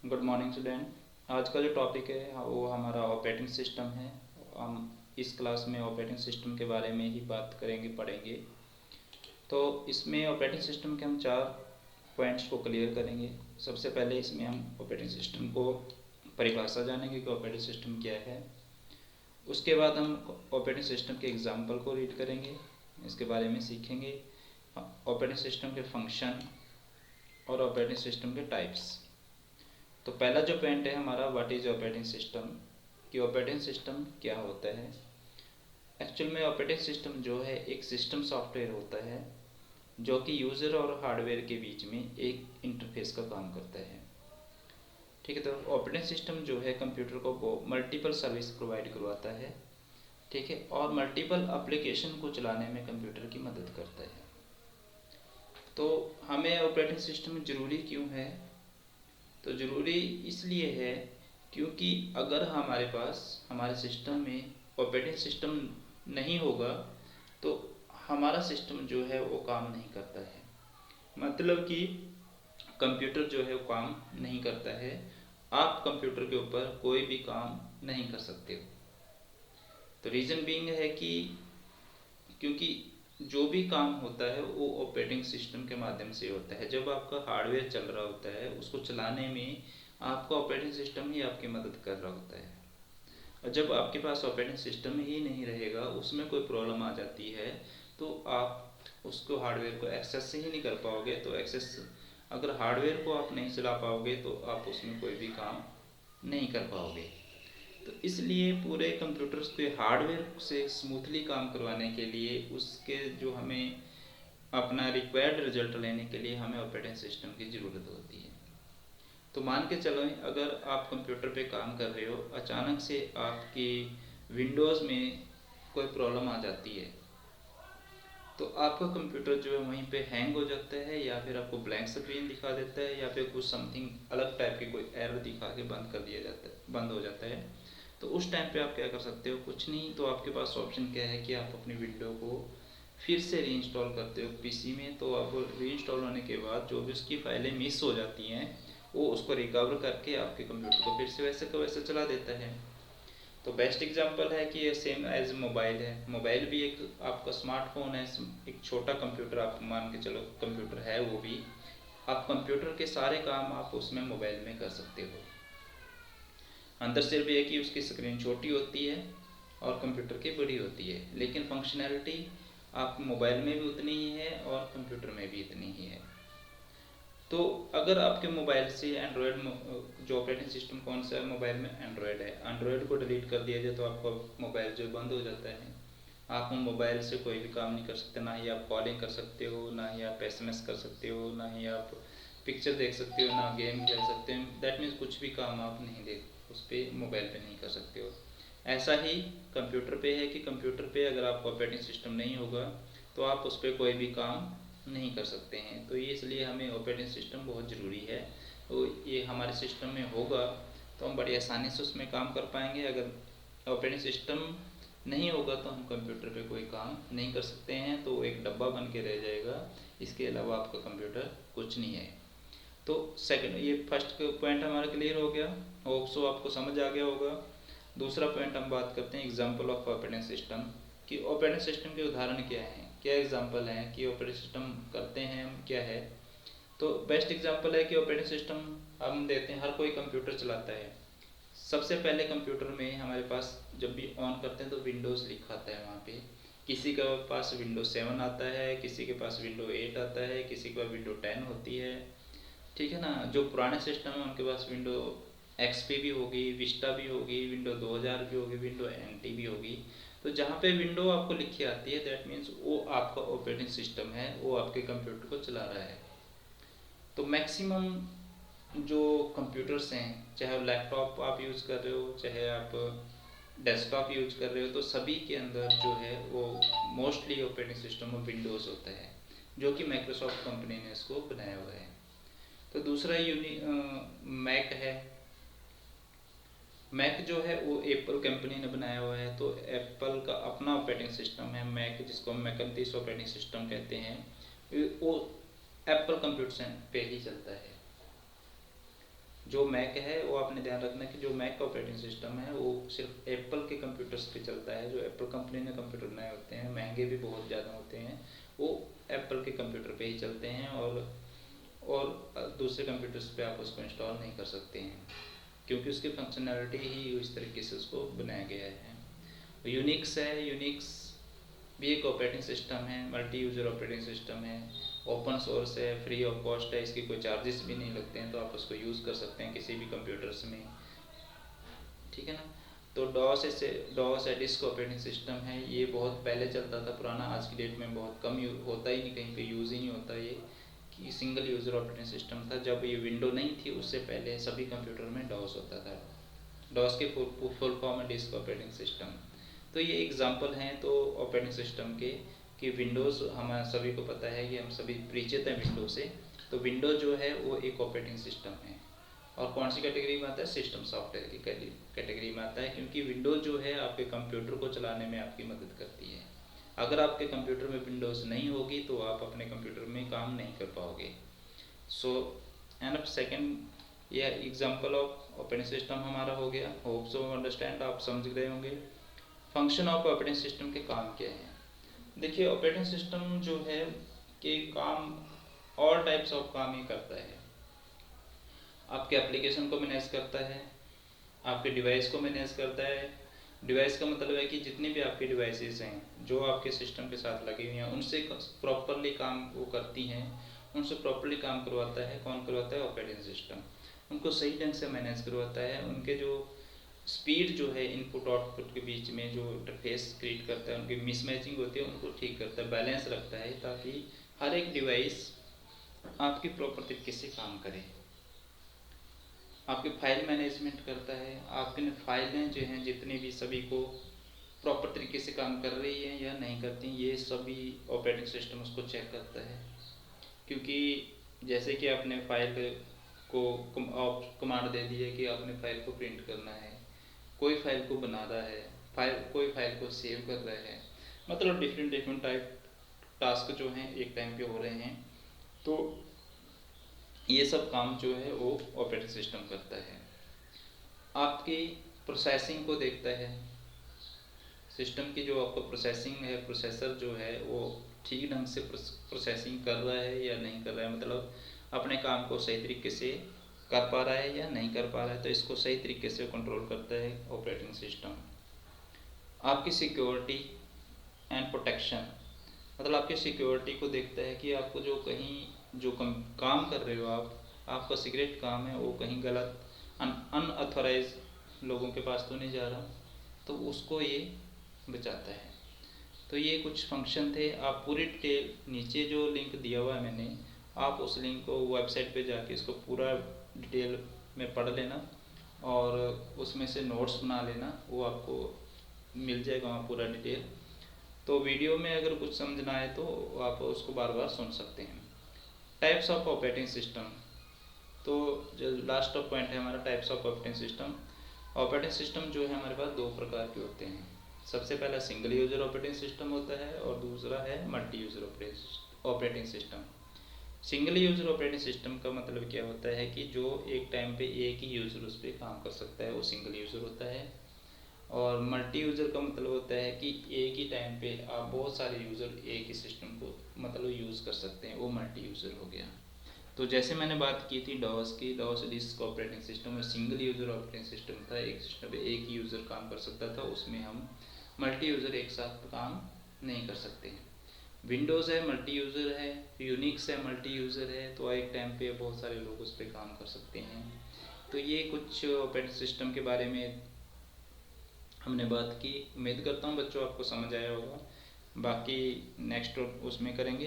Good morning student. आज का जो टॉपिक है वो हमारा ऑपरेटिंग सिस्टम है। हम इस क्लास में ऑपरेटिंग सिस्टम के बारे में ही बात करेंगे, पढ़ेंगे। तो इसमें ऑपरेटिंग सिस्टम के हम 4 पॉइंट्स को क्लियर करेंगे। सबसे पहले इसमें हम ऑपरेटिंग सिस्टम को परिभाषा जानेंगे कि ऑपरेटिंग सिस्टम क्या है। उसके बाद हम ऑपरेटिंग सिस्टम के एग्जाम्पल को रीड करेंगे, इसके बारे में सीखेंगे। ऑपरेटिंग सिस्टम के फंक्शन और ऑपरेटिंग सिस्टम के टाइप्स। तो पहला जो पॉइंट है हमारा, व्हाट इज ऑपरेटिंग सिस्टम, कि ऑपरेटिंग सिस्टम क्या होता है। एक्चुअल में ऑपरेटिंग सिस्टम जो है एक सिस्टम सॉफ्टवेयर होता है जो कि यूज़र और हार्डवेयर के बीच में एक इंटरफेस का काम करता है। ठीक है, तो ऑपरेटिंग सिस्टम जो है कंप्यूटर को मल्टीपल सर्विस प्रोवाइड करवाता है। ठीक है, और मल्टीपल एप्लीकेशन को चलाने में कंप्यूटर की मदद करता है। तो हमें ऑपरेटिंग सिस्टम ज़रूरी क्यों है? तो ज़रूरी इसलिए है क्योंकि अगर हमारे पास हमारे सिस्टम में ऑपरेटिंग सिस्टम नहीं होगा तो हमारा सिस्टम जो है वो काम नहीं करता है। मतलब कि कंप्यूटर जो है वो काम नहीं करता है। आप कंप्यूटर के ऊपर कोई भी काम नहीं कर सकते हो। तो रीज़न बीइंग है कि क्योंकि जो भी काम होता है वो ऑपरेटिंग सिस्टम के माध्यम से होता है। जब आपका हार्डवेयर चल रहा होता है उसको चलाने में आपका ऑपरेटिंग सिस्टम ही आपकी मदद कर रहा होता है। और जब आपके पास ऑपरेटिंग सिस्टम ही नहीं रहेगा, उसमें कोई प्रॉब्लम आ जाती है तो आप उसको हार्डवेयर को एक्सेस ही नहीं कर पाओगे। तो एक्सेस अगर हार्डवेयर को आप नहीं चला पाओगे तो आप उसमें कोई भी काम नहीं कर पाओगे। तो इसलिए पूरे कंप्यूटर्स के हार्डवेयर से स्मूथली काम करवाने के लिए उसके जो हमें अपना रिक्वायर्ड रिजल्ट लेने के लिए हमें ऑपरेटिंग सिस्टम की ज़रूरत होती है। तो मान के चलो, अगर आप कंप्यूटर पे काम कर रहे हो, अचानक से आपकी विंडोज़ में कोई प्रॉब्लम आ जाती है तो आपका कंप्यूटर जो है वहीं पे हैंग हो जाता है, या फिर आपको ब्लैंक स्क्रीन दिखा देता है, या फिर कुछ समथिंग अलग टाइप की कोई एरर दिखा के बंद कर दिया जाता है, बंद हो जाता है। तो उस टाइम पे आप क्या कर सकते हो? कुछ नहीं, तो आपके पास ऑप्शन क्या है कि आप अपनी विंडो को फिर से रीइंस्टॉल करते हो पीसी में। तो आप रीइंस्टॉल होने के बाद जो भी उसकी फाइलें मिस हो जाती हैं वो उसको रिकवर करके आपके कंप्यूटर को फिर से वैसे का वैसे चला देता है। तो बेस्ट एग्जांपल है कि ये सेम एज मोबाइल है। मोबाइल भी एक आपका स्मार्टफोन है, एक छोटा कंप्यूटर आप मान के चलो कंप्यूटर है वो भी। आप कंप्यूटर के सारे काम आप उसमें मोबाइल में कर सकते हो। अंदर सिर्फ ये कि उसकी स्क्रीन छोटी होती है और कंप्यूटर की बड़ी होती है, लेकिन फंक्शनैलिटी आप मोबाइल में भी उतनी ही है और कंप्यूटर में भी इतनी ही है। तो अगर आपके मोबाइल से एंड्रॉयड जो ऑपरेटिंग सिस्टम कौन सा है मोबाइल में, एंड्रॉयड है, एंड्रॉयड को डिलीट कर दिया जाए तो आपका मोबाइल जो बंद हो जाता है। आप मोबाइल से कोई भी काम नहीं कर सकते, ना ही आप कॉलिंग कर सकते हो, ना ही आप एसएमएस कर सकते हो, ना ही आप पिक्चर देख सकते हो, ना गेम खेल सकते हो। दैट मीन्स कुछ भी काम आप नहीं देख उस पर मोबाइल पे नहीं कर सकते हो। ऐसा ही कंप्यूटर पे है कि कंप्यूटर पे अगर आपका ऑपरेटिंग सिस्टम नहीं होगा तो आप उस पर कोई भी काम नहीं कर सकते हैं। तो ये इसलिए हमें ऑपरेटिंग सिस्टम बहुत ज़रूरी है। तो ये हमारे सिस्टम में होगा तो हम बड़ी आसानी से उसमें काम कर पाएंगे। अगर ऑपरेटिंग सिस्टम नहीं होगा तो हम कंप्यूटर पे कोई काम नहीं कर सकते हैं, तो एक डब्बा बन के रह जाएगा। इसके अलावा आपका कंप्यूटर कुछ नहीं है। तो सेकंड, ये फर्स्ट पॉइंट हमारा क्लियर हो गया, होप सो आपको समझ आ गया होगा। दूसरा पॉइंट हम बात करते हैं एग्जाम्पल ऑफ ऑपरेटिंग सिस्टम, कि ऑपरेटिंग सिस्टम के उदाहरण क्या हैं, क्या एग्जाम्पल हैं कि ऑपरेटिंग सिस्टम करते हैं हम क्या है। तो बेस्ट एग्जाम्पल है कि ऑपरेटिंग सिस्टम हम देते हैं, हर कोई कंप्यूटर चलाता है। सबसे पहले कंप्यूटर में हमारे पास जब भी ऑन करते हैं तो विंडोज़ लिखा आता है वहाँ पे। किसी के पास विंडो 7 आता है, किसी के पास विंडो 8 आता है, किसी के पास विंडो 10 होती है। ठीक है ना। जो पुराने सिस्टम है उनके पास विंडो एक्सपी भी होगी, विस्टा भी होगी, विंडो 2000 भी होगी, विंडो एनटी भी होगी। तो जहाँ पे विंडो आपको लिखी आती है दैट मीन्स वो आपका ऑपरेटिंग सिस्टम है, वो आपके कंप्यूटर को चला रहा है। तो मैक्सिमम जो कंप्यूटर्स हैं, चाहे लैपटॉप आप यूज़ कर रहे हो, चाहे आप डेस्कटॉप यूज कर रहे हो, तो सभी के अंदर जो है वो मोस्टली ऑपरेटिंग सिस्टम विंडोज़ होता है, जो कि माइक्रोसॉफ्ट कंपनी ने इसको बनाया हुआ है। तो दूसरा मैक है। मैक जो है वो एप्पल कंपनी ने बनाया हुआ है, तो एप्पल का अपना ऑपरेटिंग सिस्टम है मैक, जिसको हम मैकेंटिश ऑपरेटिंग सिस्टम कहते हैं। वो एप्पल कंप्यूटर पे ही चलता है। जो मैक है वो आपने ध्यान रखना कि जो मैक का ऑपरेटिंग सिस्टम है वो सिर्फ एप्पल के कंप्यूटर्स पे चलता है। जो एप्पल कंपनी ने कंप्यूटर बनाए होते हैं, महंगे भी बहुत ज़्यादा होते हैं, वो एप्पल के कंप्यूटर पे ही चलते हैं, और दूसरे कंप्यूटर्स पे आप उसको इंस्टॉल नहीं कर सकते हैं, क्योंकि उसकी फंक्शनैलिटी ही इस तरीके से उसको बनाया गया है। यूनिक्स है, यूनिक्स भी एक ऑपरेटिंग सिस्टम है, मल्टी यूज़र ऑपरेटिंग सिस्टम है, ओपन सोर्स है, फ्री ऑफ कॉस्ट है, इसकी कोई चार्जेस भी नहीं लगते हैं, तो आप उसको यूज़ कर सकते हैं किसी भी कंप्यूटर्स में, ठीक है ना। तो डॉस है डिस्क ऑपरेटिंग सिस्टम है, ये बहुत पहले चलता था, पुराना, आज की डेट में बहुत कम होता ही नहीं, कहीं पे यूज़ ही नहीं होता ये, कि सिंगल यूज़र ऑपरेटिंग सिस्टम था। जब ये विंडो नहीं थी उससे पहले सभी कंप्यूटर में डॉस होता था। डॉस के फुल फॉर्म है डिस्क ऑपरेटिंग सिस्टम। तो ये एग्जांपल हैं तो ऑपरेटिंग सिस्टम के, कि विंडोज़ हम सभी को पता है कि हम सभी परिचित हैं विंडो से। तो विंडो जो है वो एक ऑपरेटिंग सिस्टम है, और कौन सी कैटेगरी में आता है, सिस्टम सॉफ्टवेयर की कैटेगरी में आता है, क्योंकि विंडोज़ जो है आपके कंप्यूटर को चलाने में आपकी मदद करती है। अगर आपके कंप्यूटर में विंडोज़ नहीं होगी तो आप अपने कंप्यूटर में काम नहीं कर पाओगे। सो एंड सेकेंड यह एग्जांपल ऑफ ऑपरेटिंग सिस्टम हमारा हो गया। होप सो अंडरस्टैंड, आप समझ गए होंगे। फंक्शन ऑफ ऑपरेटिंग सिस्टम के काम क्या है। देखिए ऑपरेटिंग सिस्टम जो है कि काम, ऑल टाइप्स ऑफ काम ही करता है। आपके एप्लीकेशन को मैनेज करता है, आपके डिवाइस को मैनेज करता है। डिवाइस का मतलब है कि जितनी भी आपकी डिवाइसेस हैं जो आपके सिस्टम के साथ लगी हुई हैं, उनसे प्रॉपरली काम वो करती हैं, उनसे प्रॉपरली काम करवाता है। कौन करवाता है, ऑपरेटिंग सिस्टम। उनको सही ढंग से मैनेज करवाता है, उनके जो स्पीड जो है इनपुट आउटपुट के बीच में जो इंटरफेस क्रिएट करता है, उनकी मिसमैचिंग होती है उनको ठीक करता है, बैलेंस रखता है, ताकि हर एक डिवाइस आपकी प्रॉपर तरीके से काम करे। आपकी फाइल मैनेजमेंट करता है, आपकी फाइलें जो हैं जितनी भी सभी को प्रॉपर तरीके से काम कर रही हैं या नहीं करती, ये सभी ऑपरेटिंग सिस्टम उसको चेक करता है। क्योंकि जैसे कि आपने फाइल को कमांड दे दी है कि आपने फाइल को प्रिंट करना है, कोई फाइल को बना रहा है, कोई फाइल को सेव कर रहा है, मतलब डिफरेंट टाइप टास्क जो हैं एक टाइम पे हो रहे हैं, तो ये सब काम जो है वो ऑपरेटिंग सिस्टम करता है। आपकी प्रोसेसिंग को देखता है, सिस्टम की जो आपका प्रोसेसिंग है, प्रोसेसर जो है वो ठीक ढंग से प्रोसेसिंग कर रहा है या नहीं कर रहा है, मतलब अपने काम को सही तरीके से कर पा रहा है या नहीं कर पा रहा है, तो इसको सही तरीके से कंट्रोल करता है ऑपरेटिंग सिस्टम। आपकी सिक्योरिटी एंड प्रोटेक्शन, मतलब आपकी सिक्योरिटी को देखता है कि आपको जो कहीं जो काम कर रहे हो आपका सीक्रेट काम है वो कहीं गलत अनऑथराइज लोगों के पास तो नहीं जा रहा, तो उसको ये बचाता है। तो ये कुछ फंक्शन थे। आप पूरी डिटेल नीचे जो लिंक दिया हुआ है मैंने, आप उस लिंक को वेबसाइट पे जाके इसको पूरा डिटेल में पढ़ लेना और उसमें से नोट्स बना लेना, वो आपको मिल जाएगा वहाँ पूरा डिटेल। तो वीडियो में अगर कुछ समझ ना आए तो आप उसको बार बार सुन सकते हैं। टाइप्स ऑफ ऑपरेटिंग सिस्टम, तो जो लास्ट ऑफ पॉइंट है हमारा types of operating system. Operating system जो है हमारे पास दो प्रकार के होते हैं। सबसे पहला सिंगल यूज़र ऑपरेटिंग सिस्टम होता है और दूसरा है multi user operating system. Single user operating system का मतलब क्या होता है कि जो एक टाइम पे एक ही यूज़र उस पर काम कर सकता है, वो सिंगल यूज़र होता है। और मल्टी यूज़र का मतलब होता है कि एक ही टाइम पे आप बहुत सारे यूज़र एक ही सिस्टम को मतलब यूज़ कर सकते हैं, वो मल्टी यूज़र हो गया। तो जैसे मैंने बात की थी डॉस की, डॉस डिस्क ऑपरेटिंग सिस्टम में सिंगल यूज़र ऑपरेटिंग सिस्टम था, एक सिस्टम पे एक ही यूज़र काम कर सकता था, उसमें हम मल्टी यूज़र एक साथ काम नहीं कर सकते हैं। विंडोज़ है मल्टी यूज़र है, यूनिक्स है मल्टी यूज़र है, तो एक टाइम पे बहुत सारे लोग उस पर काम कर सकते हैं। तो ये कुछ ऑपरेटिंग सिस्टम के बारे में हमने बात की। उम्मीद करता हूँ बच्चों आपको समझ आया होगा। बाकी नेक्स्ट उसमें करेंगे।